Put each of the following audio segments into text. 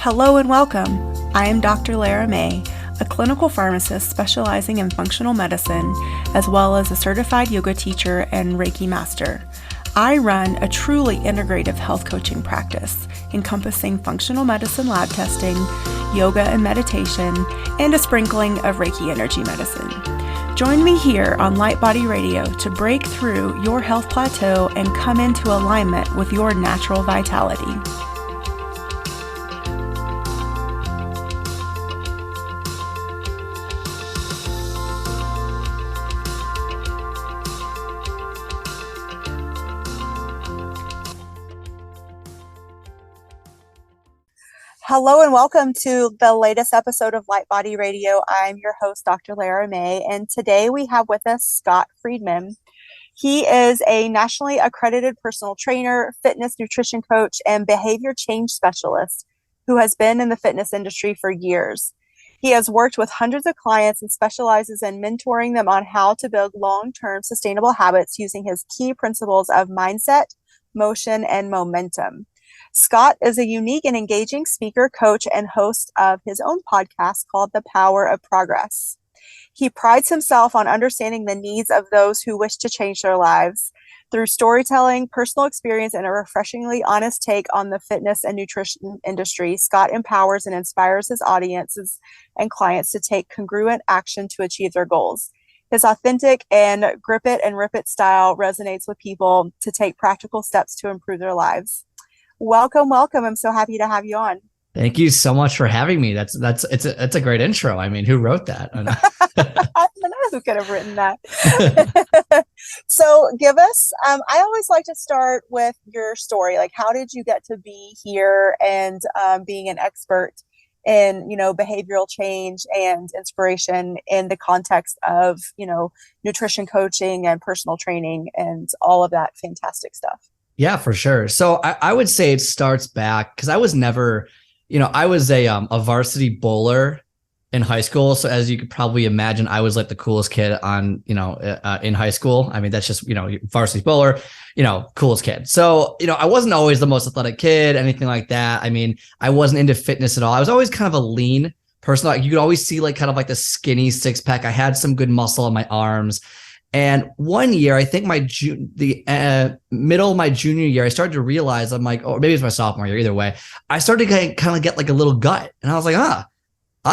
Hello and welcome. I am Dr. Lara, a clinical pharmacist specializing in functional medicine, as well as a certified yoga teacher and Reiki master. I run a truly integrative health coaching practice encompassing functional medicine lab testing, yoga and meditation, and a sprinkling of Reiki energy medicine. Join me here on Light Body Radio to break through your health plateau and come into alignment with your natural vitality. Hello and welcome to the latest episode of Light Body Radio. I'm your host, Dr. Lara May, and today we have with us Scott Friedman. He is a nationally accredited personal trainer, fitness nutrition coach, and behavior change specialist who has been in the fitness industry for years. He has worked with hundreds of clients and specializes in mentoring them on how to build long-term sustainable habits using his key principles of mindset, motion, and momentum. Scott is a unique and engaging speaker, coach, and host of his own podcast called The Power of Progress. He prides himself on understanding the needs of those who wish to change their lives. Through storytelling, personal experience, and a refreshingly honest take on the fitness and nutrition industry, Scott empowers and inspires his audiences and clients to take congruent action to achieve their goals. His authentic and grip it and rip it style resonates with people to take practical steps to improve their lives. Welcome. I'm so happy to have you on. Thank you so much for having me. It's a great intro. I mean, who wrote that? I don't know who could have written that. So give us, I always like to start with your story. Like, how did you get to be here and being an expert in, behavioral change and inspiration in the context of, nutrition coaching and personal training and all of that fantastic stuff? Yeah, for sure. So I would say it starts back because I was never, I was a varsity bowler in high school. So as you could probably imagine, I was like the coolest kid on, in high school. I mean, that's just, varsity bowler, coolest kid. So, I wasn't always the most athletic kid, anything like that. I mean, I wasn't into fitness at all. I was always kind of a lean person. Like you could always see like kind of like the skinny six pack. I had some good muscle on my arms. And one year, I think middle of my junior year, I started to realize, I'm like, or maybe it's my sophomore year, either way, I started to kind of get like a little gut. And I was like, I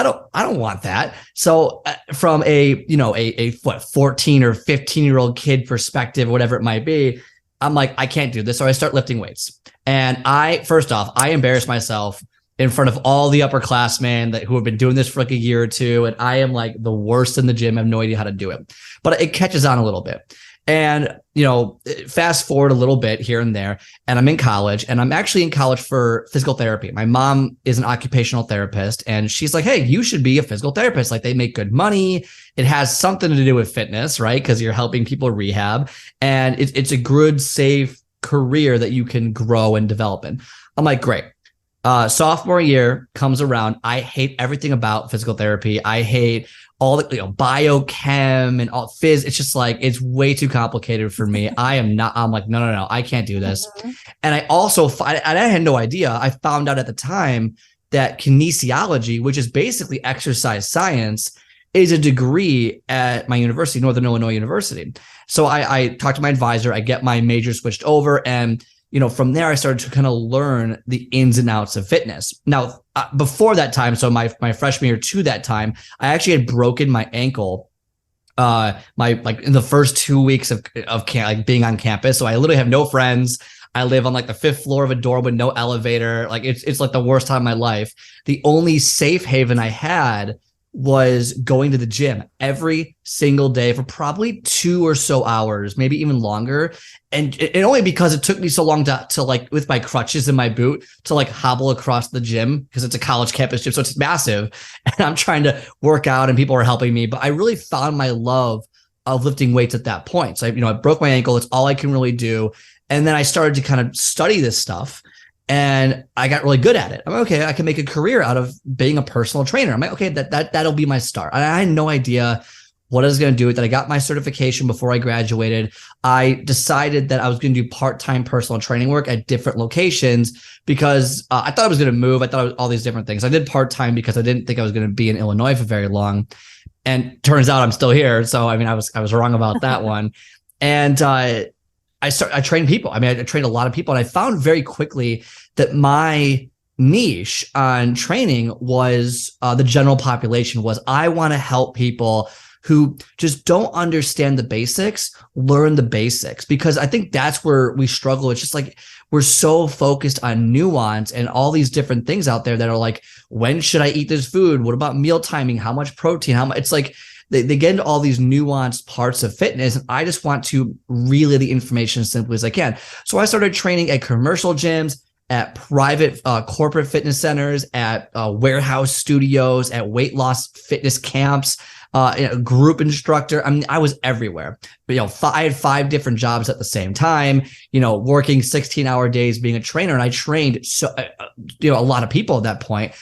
don't want that. So from a 14 or 15-year-old kid perspective, whatever it might be, I'm like, I can't do this. So I start lifting weights. And first off, I embarrassed myself in front of all the upperclassmen who have been doing this for like a year or two. And I am like the worst in the gym. I have no idea how to do it, but it catches on a little bit. And, fast forward a little bit here and there, and I'm in college, and I'm actually in college for physical therapy. My mom is an occupational therapist, and she's like, hey, you should be a physical therapist. Like, they make good money. It has something to do with fitness, right? Because you're helping people rehab, and it's a good, safe career that you can grow and develop in. I'm like, great. Sophomore year comes around. I hate everything about physical therapy. I hate all the biochem and all phys. It's just like, it's way too complicated for me. I'm like, no, I can't do this. Mm-hmm. And I also, I had no idea. I found out at the time that kinesiology, which is basically exercise science, is a degree at my university, Northern Illinois University. So I talked to my advisor. I get my major switched over, and from there, I started to kind of learn the ins and outs of fitness. Now, before that time, so my freshman year to that time, I actually had broken my ankle, in the first 2 weeks of being on campus. So I literally have no friends. I live on like the 5th floor of a dorm with no elevator. Like it's like the worst time of my life. The only safe haven I had was going to the gym every single day for probably 2 or so hours, maybe even longer. And only because it took me so long to like with my crutches in my boot to like hobble across the gym, because it's a college campus gym. So it's massive, and I'm trying to work out and people are helping me. But I really found my love of lifting weights at that point. So I broke my ankle. It's all I can really do. And then I started to kind of study this stuff. And I got really good at it. I'm like, okay, I can make a career out of being a personal trainer. I'm like, okay, that'll be my start. I had no idea what I was going to do with it. I got my certification before I graduated. I decided that I was going to do part-time personal training work at different locations because I thought I was going to move. I thought it was all these different things. I did part-time because I didn't think I was going to be in Illinois for very long. And turns out I'm still here. So, I mean, I was wrong about that one. And I trained people. I mean, I trained a lot of people, and I found very quickly that my niche on training was the general population. Was I want to help people who just don't understand the basics, learn the basics, because I think that's where we struggle. It's just like we're so focused on nuance and all these different things out there that are like, when should I eat this food? What about meal timing? How much protein? How much? It's like they get into all these nuanced parts of fitness, and I just want to relay the information as simply as I can. So I started training at commercial gyms, at private corporate fitness centers, at warehouse studios, at weight loss fitness camps, group instructor. I mean, I was everywhere. But, I had 5 different jobs at the same time, working 16-hour days, being a trainer. And I trained a lot of people at that point.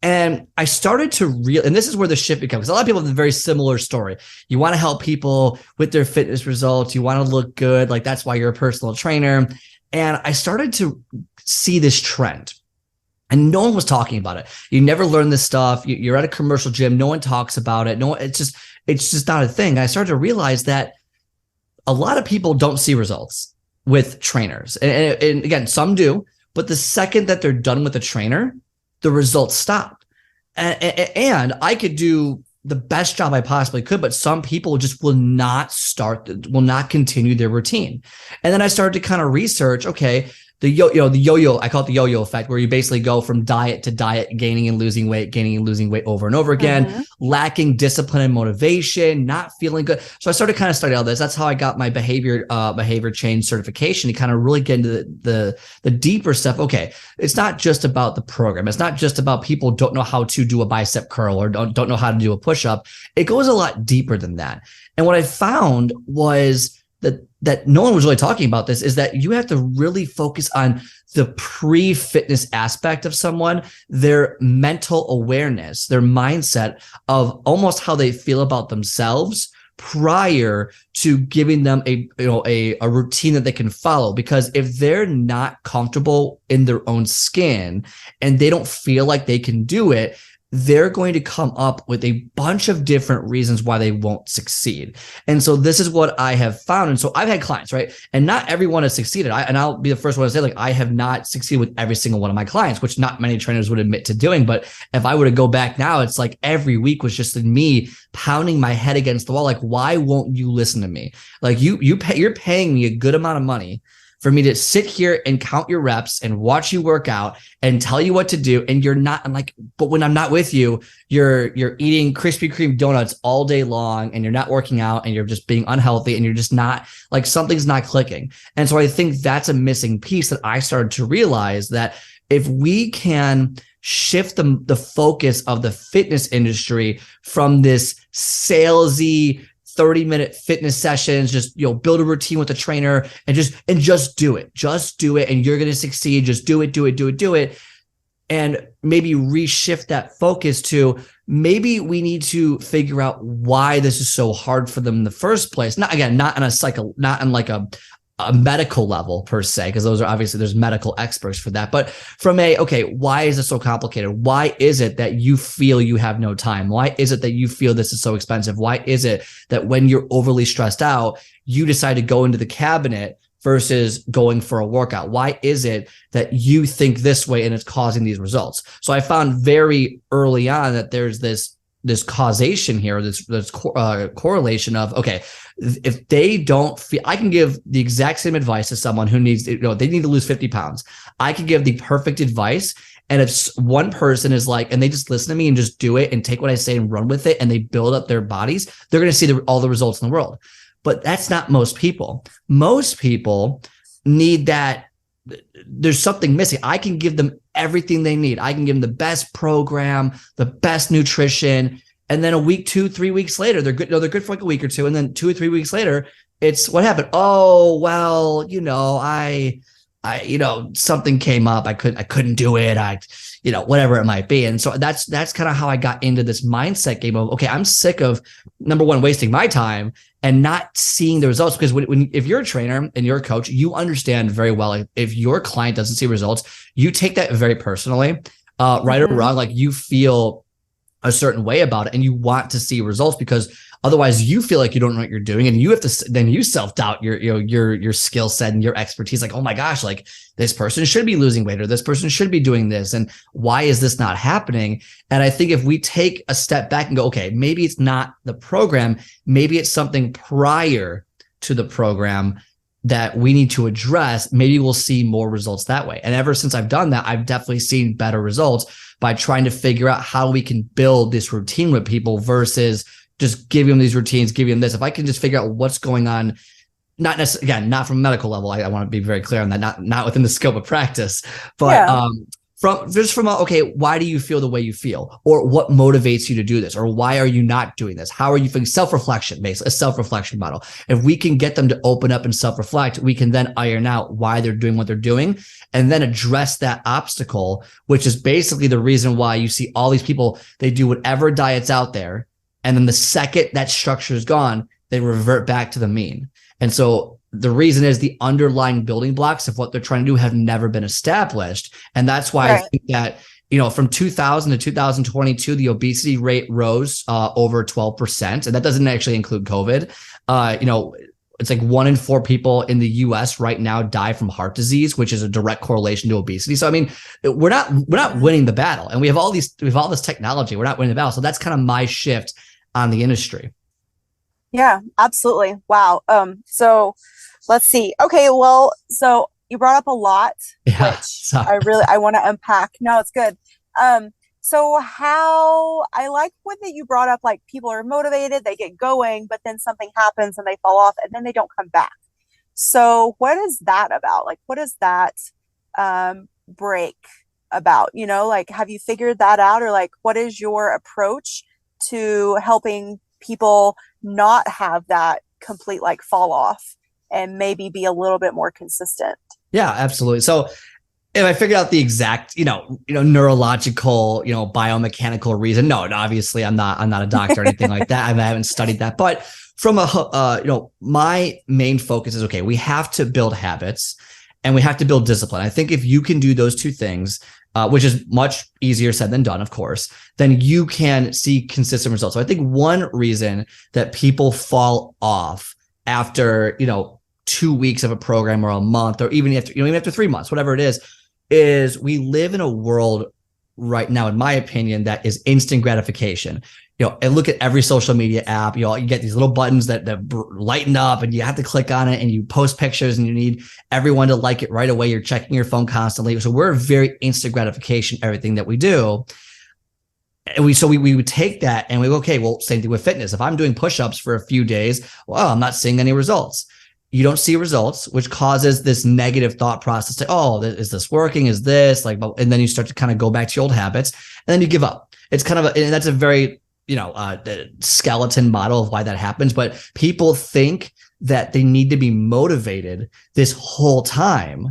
And I started to and this is where the shift becomes, because a lot of people have a very similar story. You want to help people with their fitness results. You want to look good. Like, that's why you're a personal trainer. And I started to see this trend. And no one was talking about it. You never learn this stuff. You're at a commercial gym. No one talks about it. It's just not a thing. I started to realize that a lot of people don't see results with trainers. And again, some do, but the second that they're done with a trainer, the results stop. And I could do the best job I possibly could, but some people just will not continue their routine. And then I started to kind of research, okay, the yo-yo, I call it the yo-yo effect, where you basically go from diet to diet, gaining and losing weight over and over again, lacking discipline and motivation, not feeling good. So I started kind of studying all this. That's how I got my behavior change certification, to kind of really get into the deeper stuff. Okay, it's not just about the program. It's not just about people don't know how to do a bicep curl or don't know how to do a push-up. It goes a lot deeper than that. And what I found was that no one was really talking about this, is that you have to really focus on the pre-fitness aspect of someone, their mental awareness, their mindset of almost how they feel about themselves prior to giving them a routine that they can follow. Because if they're not comfortable in their own skin and they don't feel like they can do it, they're going to come up with a bunch of different reasons why they won't succeed. And so this is what I have found. And so I've had clients, right? And not everyone has succeeded. And I'll be the first one to say, like, I have not succeeded with every single one of my clients, which not many trainers would admit to doing. But if I were to go back now, it's like every week was just me pounding my head against the wall. Like, why won't you listen to me? Like, you're paying me a good amount of money for me to sit here and count your reps and watch you work out and tell you what to do. And you're not, I'm like, but when I'm not with you, you're eating Krispy Kreme donuts all day long, and you're not working out, and you're just being unhealthy, and you're just not, like, something's not clicking. And so I think that's a missing piece that I started to realize, that if we can shift the focus of the fitness industry from this salesy 30-minute fitness sessions, just, build a routine with a trainer and just do it. Just do it, and you're going to succeed. Just do it. And maybe reshift that focus to, maybe we need to figure out why this is so hard for them in the first place. Not on like a medical level per se, because those are obviously, there's medical experts for that. But from why is this so complicated? Why is it that you feel you have no time? Why is it that you feel this is so expensive? Why is it that when you're overly stressed out, you decide to go into the cabinet versus going for a workout? Why is it that you think this way and it's causing these results? So I found very early on that there's this causation here, this correlation of, okay, if they don't feel, I can give the exact same advice to someone who needs, they need to lose 50 pounds. I can give the perfect advice. And if one person is like, and they just listen to me and just do it and take what I say and run with it, and they build up their bodies, they're going to see all the results in the world. But that's not most people. Most people need that. There's something missing. I can give them everything they need. I can give them the best program, the best nutrition. And then a week, 2-3 weeks later, they're good. They're good for like a week or two. And then 2 or 3 weeks later, it's what happened. Oh, well, something came up. I couldn't do it. Whatever it might be. And so that's kind of how I got into this mindset game of, okay, I'm sick of, number one, wasting my time and not seeing the results. Because if you're a trainer and you're a coach, you understand very well, if your client doesn't see results, you take that very personally, right or wrong. Like, you feel a certain way about it and you want to see results, because otherwise you feel like you don't know what you're doing, and you have to, then you self-doubt your skill set and your expertise. Like, oh my gosh, like, this person should be losing weight, or this person should be doing this, and why is this not happening? And I think if we take a step back and go, okay, maybe it's not the program, maybe it's something prior to the program that we need to address, maybe we'll see more results that way. And ever since I've done that, I've definitely seen better results by trying to figure out how we can build this routine with people versus just give them these routines, give them this. If I can just figure out what's going on, not necessarily, again, not from a medical level. I want to be very clear on that, not within the scope of practice, but okay, why do you feel the way you feel? Or what motivates you to do this? Or why are you not doing this? How are you feeling? Self-reflection, basically, a self-reflection model. If we can get them to open up and self-reflect, we can then iron out why they're doing what they're doing, and then address that obstacle, which is basically the reason why you see all these people, they do whatever diet's out there, and then the second that structure is gone, they revert back to the mean. And so the reason is the underlying building blocks of what they're trying to do have never been established. And that's why I think that, from 2000 to 2022, the obesity rate rose over 12%. And that doesn't actually include COVID. It's like 1 in 4 people in the US right now die from heart disease, which is a direct correlation to obesity. So, I mean, we're not winning the battle, and we have all this technology. We're not winning the battle. So that's kind of my shift on the industry. Yeah, absolutely. Wow. So let's see. Okay. Well, so you brought up a lot, which I want to unpack. No, it's good. So how I like when that you brought up, like, people are motivated, they get going, but then something happens and they fall off and then they don't come back. So what is that about? Like, what is that break about? Like, have you figured that out? Or like, what is your approach to helping people not have that complete like fall off and maybe be a little bit more consistent? Yeah, absolutely. So if I figured out the exact, neurological, biomechanical reason, no, obviously I'm not a doctor or anything like that. I haven't studied that, but from my main focus is, okay, we have to build habits and we have to build discipline. I think if you can do those two things, which is much easier said than done, of course, then you can see consistent results. So I think one reason that people fall off after, 2 weeks of a program or a month, or even after 3 months, whatever it is we live in a world right now, in my opinion, that is instant gratification. And look at every social media app, you get these little buttons that lighten up and you have to click on it and you post pictures and you need everyone to like it right away. You're checking your phone constantly. So we're very instant gratification, everything that we do. And we would take that and we go, okay, well, same thing with fitness. If I'm doing push-ups for a few days, well, I'm not seeing any results. You don't see results, which causes this negative thought process to, oh, is this working? Is this like, and then you start to kind of go back to your old habits and then you give up. It's kind of and that's a very, skeleton model of why that happens. But people think that they need to be motivated this whole time.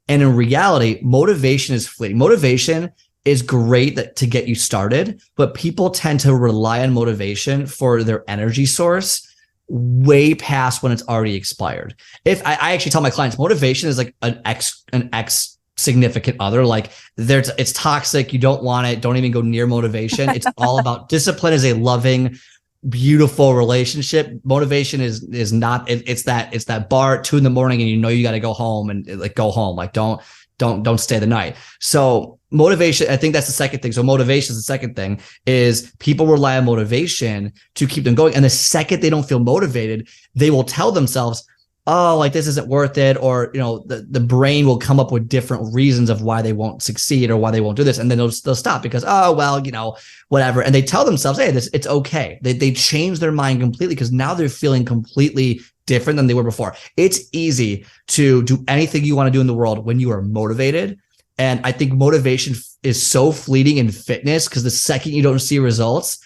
And in reality, motivation is fleeting. Motivation is great to get you started, but people tend to rely on motivation for their energy source way past when it's already expired. If I actually tell my clients, motivation is like an ex significant other, like it's toxic. You don't want it. Don't even go near motivation. It's all about discipline is a loving, beautiful relationship. Motivation is not, it's that bar at 2 a.m. and you got to go home and go home. Like don't stay the night. So motivation, I think that's the second thing. So motivation is the second thing, is people rely on motivation to keep them going. And the second they don't feel motivated, they will tell themselves, oh, like this isn't worth it. Or, the brain will come up with different reasons of why they won't succeed or why they won't do this. And then they'll stop because, oh, well, whatever. And they tell themselves, hey, it's okay. They change their mind completely because now they're feeling completely different than they were before. It's easy to do anything you want to do in the world when you are motivated. And I think motivation is so fleeting in fitness because the second you don't see results,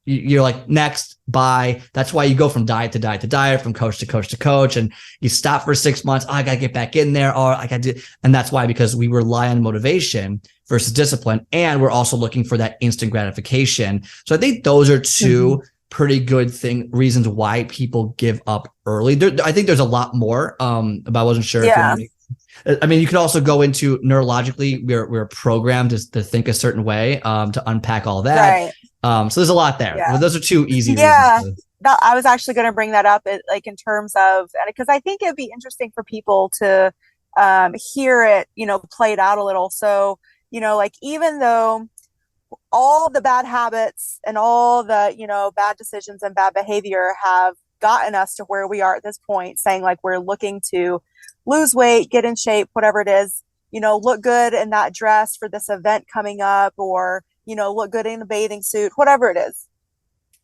you're like, next, bye. That's why you go from diet to diet to diet, from coach to coach to coach, and you stop for 6 months. Oh, I got to get back in there. Or I got to, and that's why, because we rely on motivation versus discipline. And we're also looking for that instant gratification. So I think those are two pretty good reasons why people give up early. I think there's a lot more, but I wasn't sure if you want me. I mean, you could also go into neurologically, we're programmed to think a certain way, to unpack all that. Right. So there's a lot there. But those are two easy reasons. I was actually going to bring that up, like in terms of, because I think it'd be interesting for people to hear it, played out a little. So, like, even though all the bad habits and all the, bad decisions and bad behavior have gotten us to where we are at this point, saying like we're looking to lose weight, get in shape, whatever it is, look good in that dress for this event coming up, or, look good in the bathing suit, whatever it is.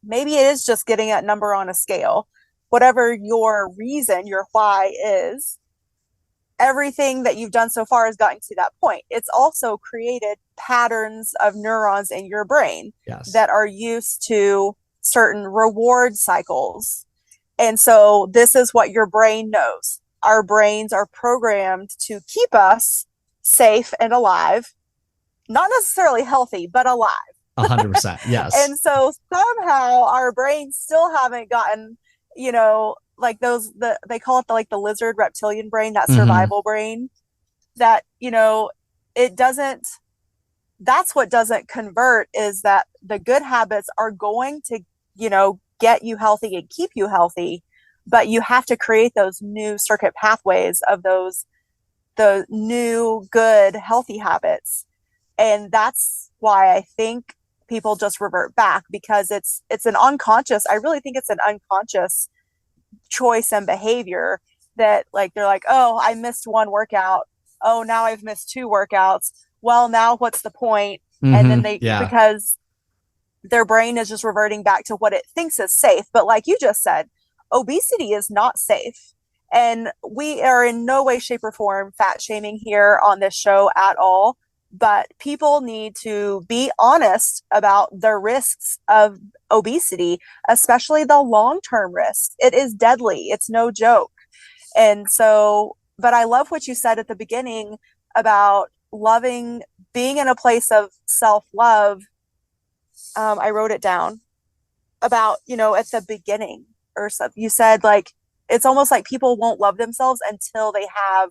Maybe it is just getting that number on a scale. Whatever your reason, your why is, everything that you've done so far has gotten to that point. It's also created patterns of neurons in your brain that are used to certain reward cycles. And so this is what your brain knows. Our brains are programmed to keep us safe and alive, not necessarily healthy, but alive. 100%. Yes. And so somehow our brains still haven't gotten, like they call it the lizard reptilian brain, that survival brain, that, it doesn't, that's what doesn't convert, is that the good habits are going to, get you healthy and keep you healthy, but you have to create those new circuit pathways of the new good healthy habits. And that's why I think people just revert back, because it's an unconscious, I really think it's an unconscious choice and behavior that, like, they're like, oh, I missed one workout. Oh, now I've missed 2 workouts. Well, now what's the point? And then because their brain is just reverting back to what it thinks is safe. But like you just said, obesity is not safe. And we are in no way, shape, or form fat shaming here on this show at all. But people need to be honest about the risks of obesity, especially the long-term risks. It is deadly. It's no joke. And so, but I love what you said at the beginning about loving, being in a place of self-love. I wrote it down about, at the beginning or something. You said, like, it's almost like people won't love themselves until they have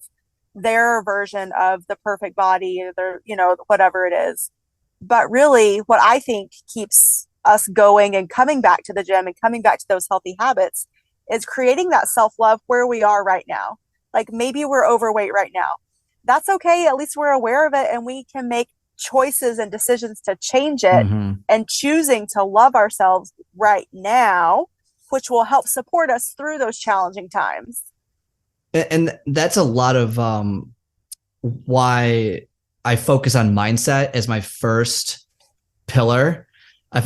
their version of the perfect body, or their, whatever it is. But really, what I think keeps us going and coming back to the gym and coming back to those healthy habits is creating that self-love where we are right now. Like, maybe we're overweight right now. That's okay. At least we're aware of it, and we can make choices and decisions to change it, and choosing to love ourselves right now, which will help support us through those challenging times. And that's a lot of why I focus on mindset as my first pillar. Because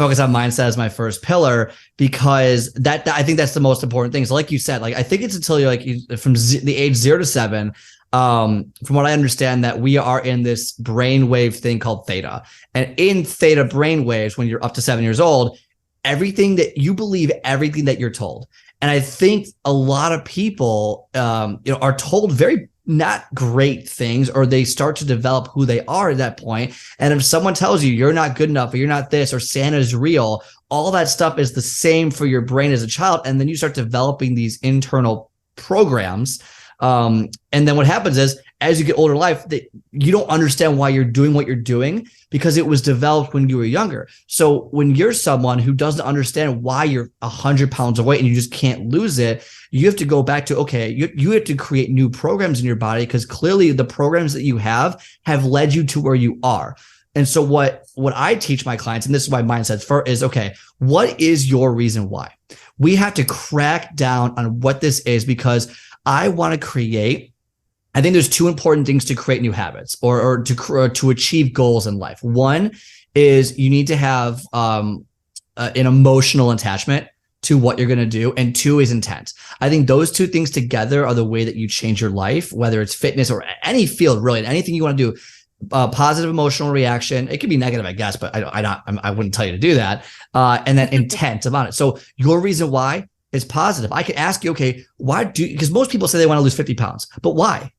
that I think that's the most important thing. So like you said, like, I think it's until you're like from the age 0 to 7, from what I understand, that we are in this brainwave thing called theta. And in theta brainwaves, when you're up to 7 years old, everything that you believe, everything that you're told. And I think a lot of people, are told very not great things, or they start to develop who they are at that point. And if someone tells you you're not good enough, or you're not this, or Santa's real, all that stuff is the same for your brain as a child. And then you start developing these internal programs. And then what happens is, as you get older in life, that you don't understand why you're doing what you're doing, because it was developed when you were younger. So when you're someone who doesn't understand why you're 100 pounds of weight and you just can't lose it, you have to go back to, okay, you have to create new programs in your body, because clearly the programs that you have led you to where you are. And so what I teach my clients, and this is my mindset first, is, okay, what is your reason why? We have to crack down on what this is, because I want to create, I think there's 2 important things to create new habits, or to achieve goals in life. One is you need to have an emotional attachment to what you're going to do. And 2 is intent. I think those 2 things together are the way that you change your life, whether it's fitness or any field, really, anything you want to do. positive emotional reaction. It could be negative, I guess, but I wouldn't tell you to do that. And then intent about it. So your reason why is positive. I could ask you, okay, because most people say they want to lose 50 pounds, but why?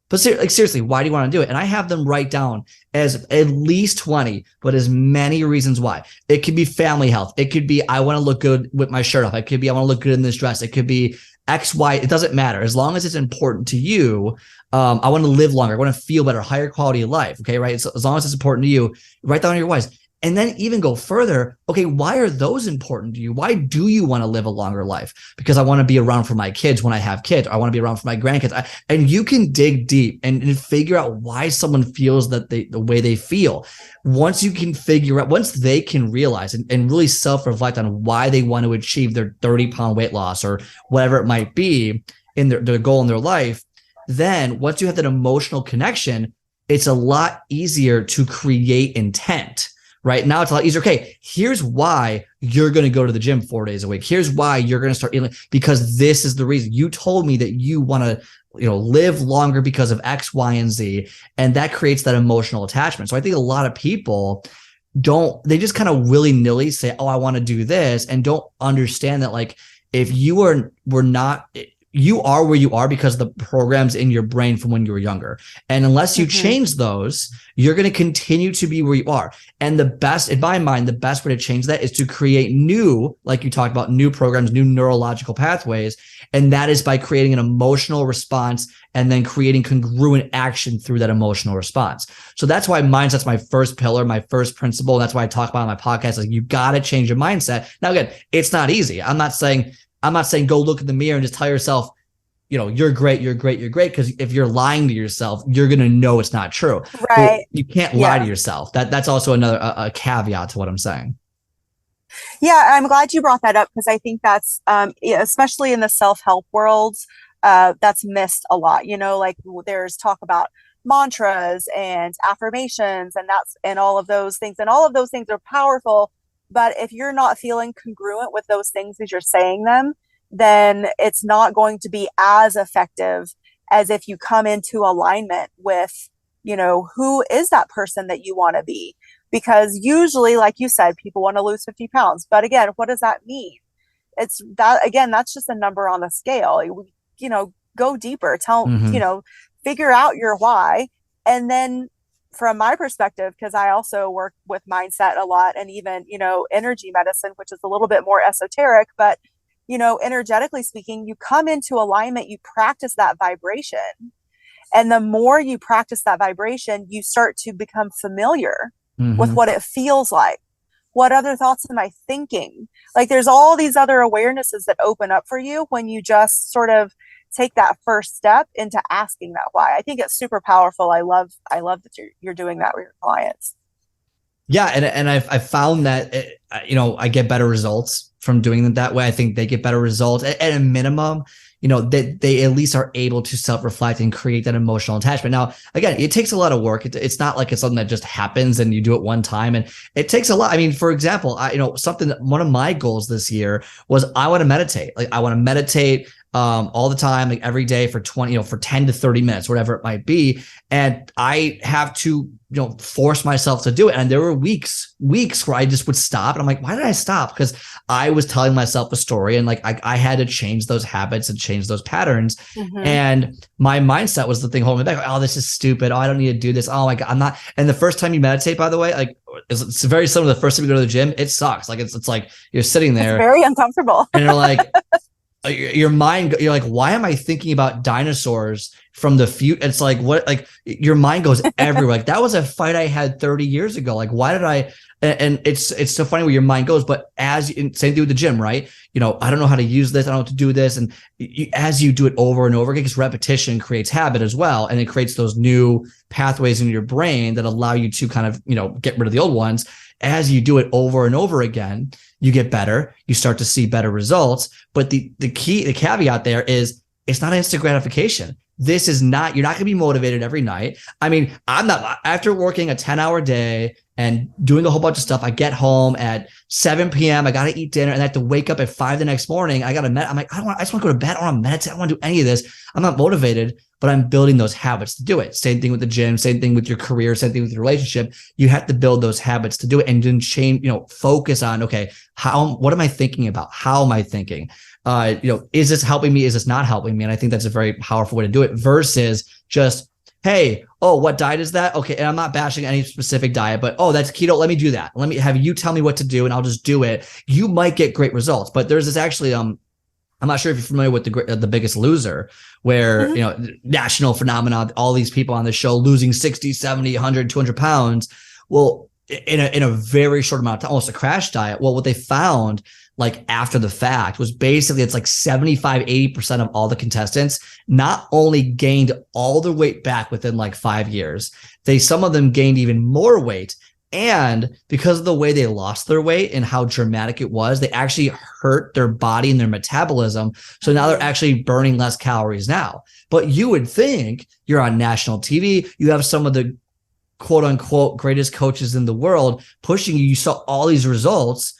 But seriously, why do you want to do it? And I have them write down as at least 20, but as many reasons why. It could be family health. It could be, I want to look good with my shirt off. It could be, I want to look good in this dress. It could be X, Y. It doesn't matter. As long as it's important to you, I want to live longer. I want to feel better, higher quality of life. Okay, right? So as long as it's important to you, write down your whys. And then even go further. Okay, why are those important to you? Why do you want to live a longer life? Because I want to be around for my kids when I have kids. I want to be around for my grandkids. And you can dig deep and figure out why someone feels that the way they feel. Once you can figure out, once they can realize and really self-reflect on why they want to achieve their 30-pound weight loss or whatever it might be in their goal in their life, then once you have that emotional connection, it's a lot easier to create intent. Right now, it's a lot easier. Okay, here's why you're going to go to the gym 4 days a week. Here's why you're going to start eating, because this is the reason. You told me that you want to, live longer because of X, Y, and Z, and that creates that emotional attachment. So I think a lot of people they just kind of willy-nilly say, oh, I want to do this, and don't understand that, like, if you are where you are because of the programs in your brain from when you were younger. And unless you change those, you're going to continue to be where you are. And in my mind, the best way to change that is to create new, like you talked about, new programs, new neurological pathways. And that is by creating an emotional response and then creating congruent action through that emotional response. So that's why mindset's my first pillar, my first principle. And that's why I talk about on my podcast, like, you got to change your mindset. Now, again, it's not easy. I'm not saying go look in the mirror and just tell yourself, you're great, you're great, you're great. Because if you're lying to yourself, you're going to know it's not true. Right. But you can't lie to yourself. That's also another a caveat to what I'm saying. Yeah, I'm glad you brought that up, because I think that's, especially in the self-help world, that's missed a lot. Like, there's talk about mantras and affirmations and all of those things. And all of those things are powerful. But if you're not feeling congruent with those things as you're saying them, then it's not going to be as effective as if you come into alignment with, who is that person that you want to be? Because usually, like you said, people want to lose 50 pounds. But again, what does that mean? It's that, again, that's just a number on the scale. Go deeper, figure out your why. And then from my perspective, because I also work with mindset a lot, and even, energy medicine, which is a little bit more esoteric, but, energetically speaking, you come into alignment, you practice that vibration. And the more you practice that vibration, you start to become familiar with what it feels like. What other thoughts am I thinking? Like, there's all these other awarenesses that open up for you when you just sort of take that first step into asking that why. I think it's super powerful. I love that you're doing that with your clients. Yeah, and I've found that I get better results from doing it that way. I think they get better results at a minimum. They at least are able to self-reflect and create that emotional attachment. Now, again, it takes a lot of work. It's not like it's something that just happens and you do it one time. And it takes a lot. I mean, for example, one of my goals this year was I want to meditate. Like, I want to meditate all the time, like every day for 10 to 30 minutes, whatever it might be. And I have to, force myself to do it. And there were weeks where I just would stop. And I'm like, why did I stop? Because I was telling myself a story, and like, I had to change those habits and change those patterns. And my mindset was the thing holding me back. Oh, this is stupid. Oh, I don't need to do this. Oh my God, I'm not. And the first time you meditate, by the way, like, it's very similar to the first time you go to the gym. It sucks. Like, it's like you're sitting there. It's very uncomfortable. And you're like, your mind, you're like, why am I thinking about dinosaurs from the future? It's like, what, like, your mind goes everywhere. Like, that was a fight I had 30 years ago. Like, why did I, and it's so funny where your mind goes, but same thing with the gym, right? I don't know how to use this. I don't know what to do with this. And as you do it over and over again, because repetition creates habit as well. And it creates those new pathways in your brain that allow you to kind of, get rid of the old ones. As you do it over and over again, you get better, you start to see better results. But the caveat there is, it's not instant gratification. This is not, you're not going to be motivated every night. I mean, I'm not, after working a 10-hour day and doing a whole bunch of stuff, I get home at 7 p.m. I got to eat dinner and I have to wake up at 5 the next morning. I got to I'm like, I just want to go to bed. I don't want to meditate. I don't want to do any of this. I'm not motivated. but I'm building those habits to do it. Same thing with the gym, same thing with your career, same thing with your relationship. You have to build those habits to do it, and then change, focus on, okay, what am I thinking about? How am I thinking? Is this helping me? Is this not helping me? And I think that's a very powerful way to do it versus just, hey, oh, what diet is that? Okay. And I'm not bashing any specific diet, but oh, that's keto. Let me do that. Let me have you tell me what to do and I'll just do it. You might get great results, but there's this actually, I'm not sure if you're familiar with the Biggest Loser, where, national phenomenon, all these people on the show losing 60, 70, 100, 200 pounds. Well, in a very short amount of time, almost a crash diet. Well, what they found, like after the fact, was basically it's like 75, 80% of all the contestants not only gained all their weight back within like 5 years, some of them gained even more weight. And because of the way they lost their weight and how dramatic it was, they actually hurt their body and their metabolism. So now they're actually burning less calories now. But you would think you're on national TV, you have some of the quote unquote greatest coaches in the world pushing you. You saw all these results.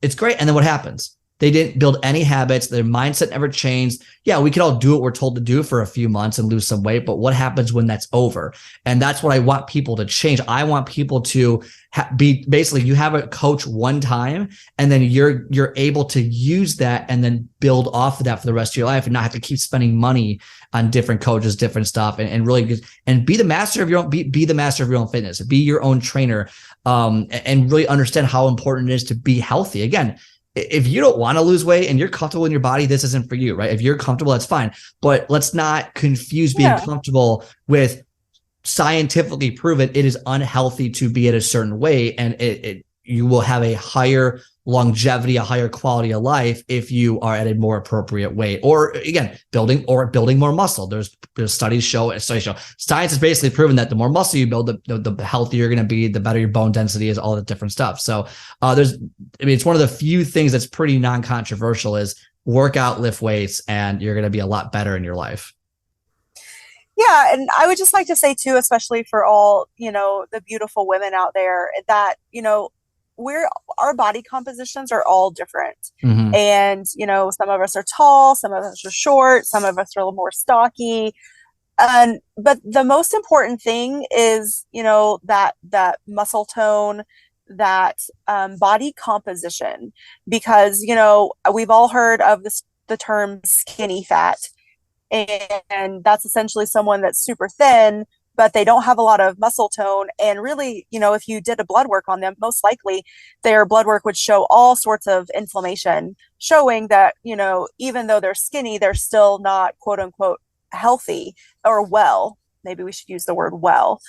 It's great. And then what happens? They didn't build any habits. Their mindset never changed. Yeah, we could all do what we're told to do for a few months and lose some weight, but what happens when that's over? And that's what I want people to change. I want people to be basically, you have a coach one time, and then you're able to use that and then build off of that for the rest of your life, and not have to keep spending money on different coaches, different stuff, and really and be the master of your own, be the master of your own fitness, be your own trainer, and really understand how important it is to be healthy. Again, if you don't want to lose weight and you're comfortable in your body, this isn't for you, right? If you're comfortable, that's fine. But let's not confuse being comfortable with scientifically proven it is unhealthy to be at a certain weight, and you will have a higher longevity, a higher quality of life if you are at a more appropriate weight, or again, building more muscle. There's studies show science has basically proven that the more muscle you build, the healthier you're going to be, the better your bone density is, all the different stuff. So it's one of the few things that's pretty non-controversial is work out, lift weights, and you're going to be a lot better in your life. Yeah, and I would just like to say too, especially for all, the beautiful women out there, that, our body compositions are all different. Mm-hmm. And, some of us are tall, some of us are short, some of us are a little more stocky. But the most important thing is, that muscle tone, that body composition, because, we've all heard of the term skinny fat. And that's essentially someone that's super thin, but they don't have a lot of muscle tone. And really, if you did a blood work on them, most likely their blood work would show all sorts of inflammation, showing that, even though they're skinny, they're still not quote unquote healthy or well. Maybe we should use the word well,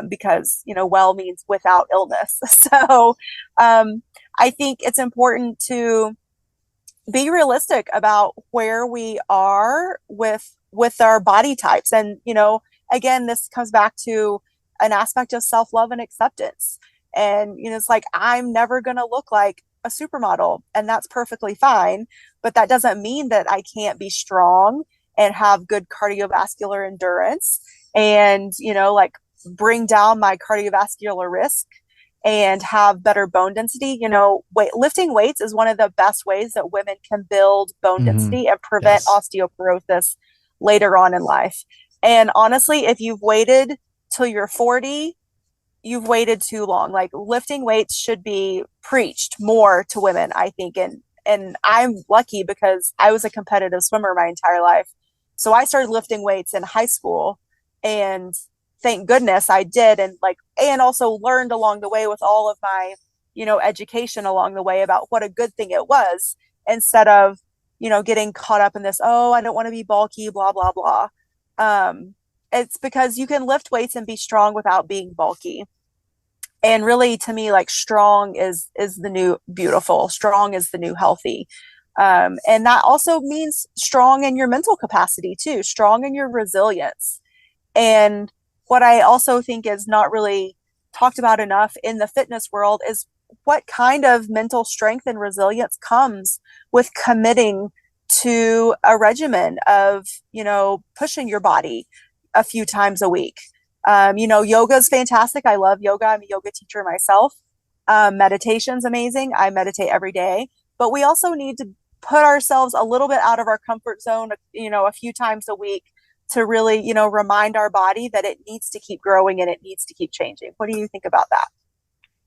because, well means without illness. So I think it's important to be realistic about where we are with our body types. And, again, this comes back to an aspect of self-love and acceptance. And, it's like, I'm never going to look like a supermodel, and that's perfectly fine. But that doesn't mean that I can't be strong and have good cardiovascular endurance and, bring down my cardiovascular risk and have better bone density. Lifting weights is one of the best ways that women can build bone density and prevent osteoporosis later on in life. And honestly, if you've waited till you're 40, you've waited too long. Like, lifting weights should be preached more to women, I think. And I'm lucky because I was a competitive swimmer my entire life. So I started lifting weights in high school, and thank goodness I did. And also learned along the way with all of my, education along the way about what a good thing it was, instead of, getting caught up in this, oh, I don't want to be bulky, blah, blah, blah. It's because you can lift weights and be strong without being bulky. And really, to me, like, strong is the new beautiful. Strong is the new healthy. And that also means strong in your mental capacity too, strong in your resilience. And what I also think is not really talked about enough in the fitness world is what kind of mental strength and resilience comes with committing to a regimen of, pushing your body a few times a week. Yoga is fantastic. I love yoga. I'm a yoga teacher myself. Meditation's amazing. I meditate every day, but we also need to put ourselves a little bit out of our comfort zone, a few times a week to really, remind our body that it needs to keep growing and it needs to keep changing. What do you think about that?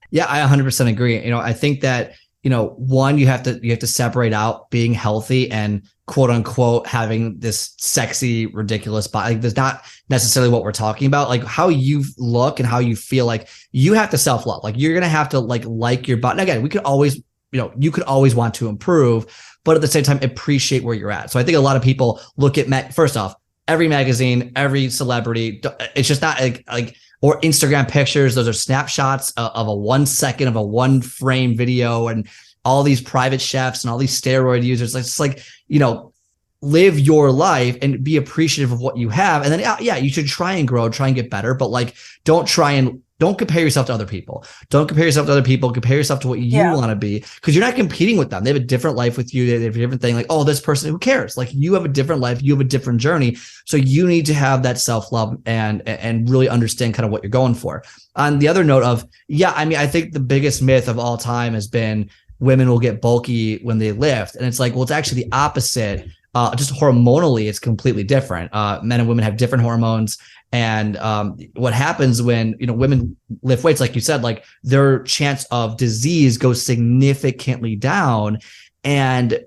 Yeah, I 100% agree. I think that, one, you have to separate out being healthy and quote unquote having this sexy, ridiculous body. Like, that's not necessarily what we're talking about. Like, how you look and how you feel, like you have to self-love. Like, you're going to have to like your body. And again, we could always, you could always want to improve, but at the same time, appreciate where you're at. So I think a lot of people look at, first off, every magazine, every celebrity, it's just not like or Instagram pictures. Those are snapshots of a 1 second of a 1 frame video, and all these private chefs and all these steroid users. It's like, live your life and be appreciative of what you have. And then, yeah, you should try and grow, try and get better, but don't compare yourself to other people. Don't compare yourself to other people. Compare yourself to what you want to be, because you're not competing with them. They have a different life with you. They have a different thing. Like, oh, this person, who cares? Like, you have a different life. You have a different journey. So you need to have that self-love and really understand kind of what you're going for. On the other note of, I think the biggest myth of all time has been women will get bulky when they lift. And it's like, well, it's actually the opposite. Just hormonally, it's completely different. Men and women have different hormones. And what happens when women lift weights, like you said, like their chance of disease goes significantly down, and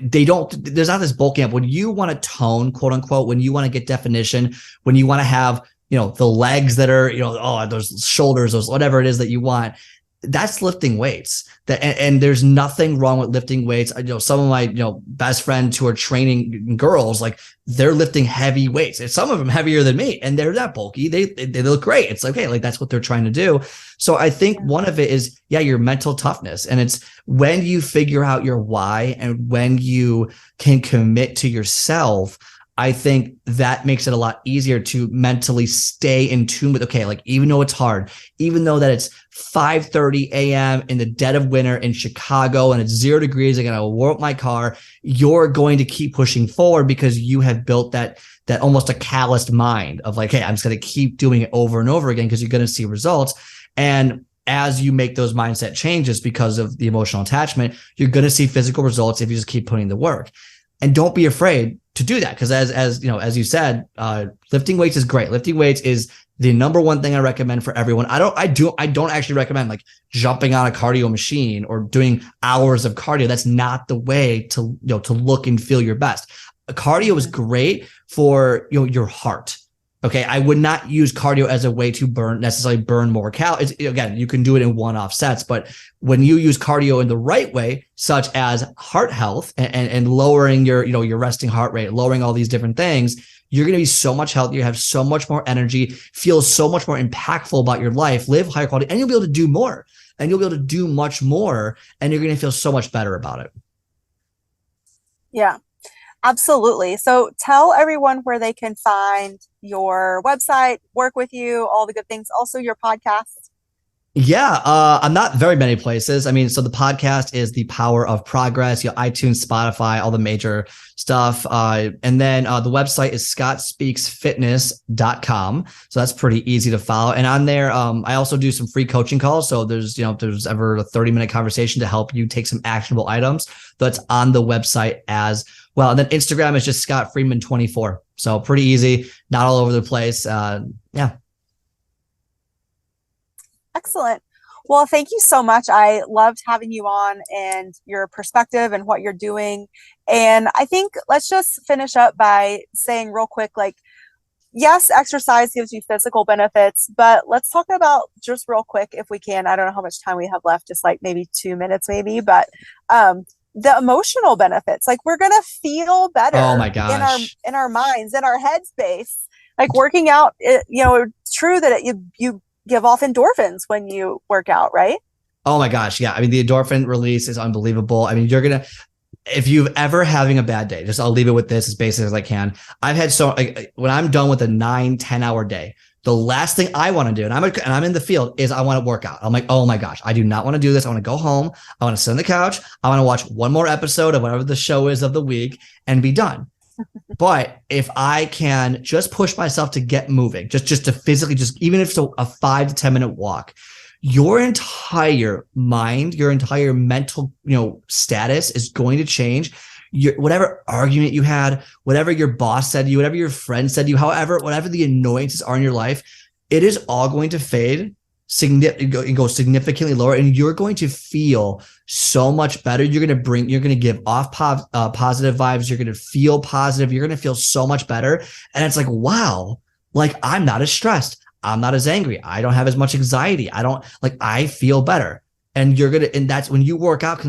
there's not this bulking up. When you want to tone, quote unquote, when you want to get definition, when you want to have the legs that are those shoulders, those whatever it is that you want, that's lifting weights. And there's nothing wrong with lifting weights. Some of my best friends who are training girls, like, they're lifting heavy weights, and some of them heavier than me, and they're not bulky. They look great. It's okay, like that's what they're trying to do. So I think one of it is your mental toughness, and it's when you figure out your why and when you can commit to yourself. I think that makes it a lot easier to mentally stay in tune with, okay, like, even though it's hard, even though that it's 5:30 a.m. in the dead of winter in Chicago and it's 0 degrees, I gotta warm up my car, you're going to keep pushing forward because you have built that almost a calloused mind of like, hey, I'm just going to keep doing it over and over again because you're going to see results. And as you make those mindset changes because of the emotional attachment, you're going to see physical results if you just keep putting the work. And don't be afraid to do that, because as you said, lifting weights is great. Lifting weights is the number one thing I recommend for everyone. I don't actually recommend like jumping on a cardio machine or doing hours of cardio. That's not the way to look and feel your best. Cardio is great for your heart. Okay, I would not use cardio as a way to necessarily burn more calories. Again, you can do it in one-off sets, but when you use cardio in the right way, such as heart health and lowering your resting heart rate, lowering all these different things, you're going to be so much healthier, have so much more energy, feel so much more impactful about your life, live higher quality, and you'll be able to do more, and you'll be able to do much more, and you're going to feel so much better about it. Yeah. Absolutely. So tell everyone where they can find your website, work with you, all the good things, also your podcast. Yeah, I'm not very many places. I mean, so the podcast is The Power of Progress, iTunes, Spotify, all the major stuff. And then the website is scottspeaksfitness.com. So that's pretty easy to follow. And on there, I also do some free coaching calls. So there's, if there's ever a 30-minute conversation to help you take some actionable items, that's on the website as well. And then Instagram is just Scott Friedman 24. So pretty easy, not all over the place. Yeah. Excellent. Well, thank you so much. I loved having you on and your perspective and what you're doing. And I think let's just finish up by saying real quick, like, yes, exercise gives you physical benefits, but let's talk about just real quick, if we can. I don't know how much time we have left, just like maybe 2 minutes, maybe, but the emotional benefits, like we're gonna feel better Oh my gosh. in our minds, in our headspace. Like working out, it's true that you give off endorphins when you work out, right? Oh my gosh. Yeah. I mean, the endorphin release is unbelievable. I mean, if you've ever having a bad day, I'll leave it with this as basic as I can. I've had when I'm done with a 9-10 hour day, the last thing I want to do, and I'm in the field, is I want to work out. I'm like, oh my gosh, I do not want to do this. I want to go home. I want to sit on the couch. I want to watch one more episode of whatever the show is of the week and be done. But if I can just push myself to get moving, just to physically, even if it's a 5 to 10 minute walk, your entire mind, your entire mental, status is going to change. whatever argument you had, whatever your boss said to you, whatever your friend said to you, however, whatever the annoyances are in your life, it is all going to fade, go significantly lower, and you're going to feel so much better. You're going to give off positive vibes. You're going to feel positive. You're going to feel so much better. And it's like, wow, like I'm not as stressed. I'm not as angry. I don't have as much anxiety. I feel better. And and that's when you work out,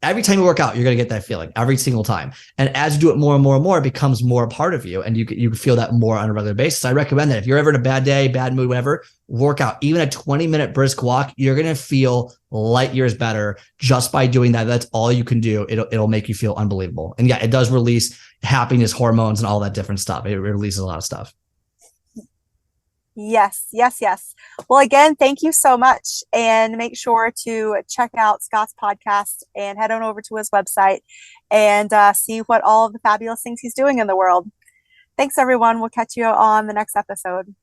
every time you work out, you're going to get that feeling every single time. And as you do it more and more and more, it becomes more a part of you. And you feel that more on a regular basis. I recommend that if you're ever in a bad day, bad mood, whatever, work out. Even a 20-minute brisk walk, you're going to feel light years better just by doing that. That's all you can do. It'll make you feel unbelievable. And yeah, it does release happiness hormones and all that different stuff. It releases a lot of stuff. Yes, yes, yes. Well, again, thank you so much. And make sure to check out Scott's podcast and head on over to his website and see what all of the fabulous things he's doing in the world. Thanks, everyone. We'll catch you on the next episode.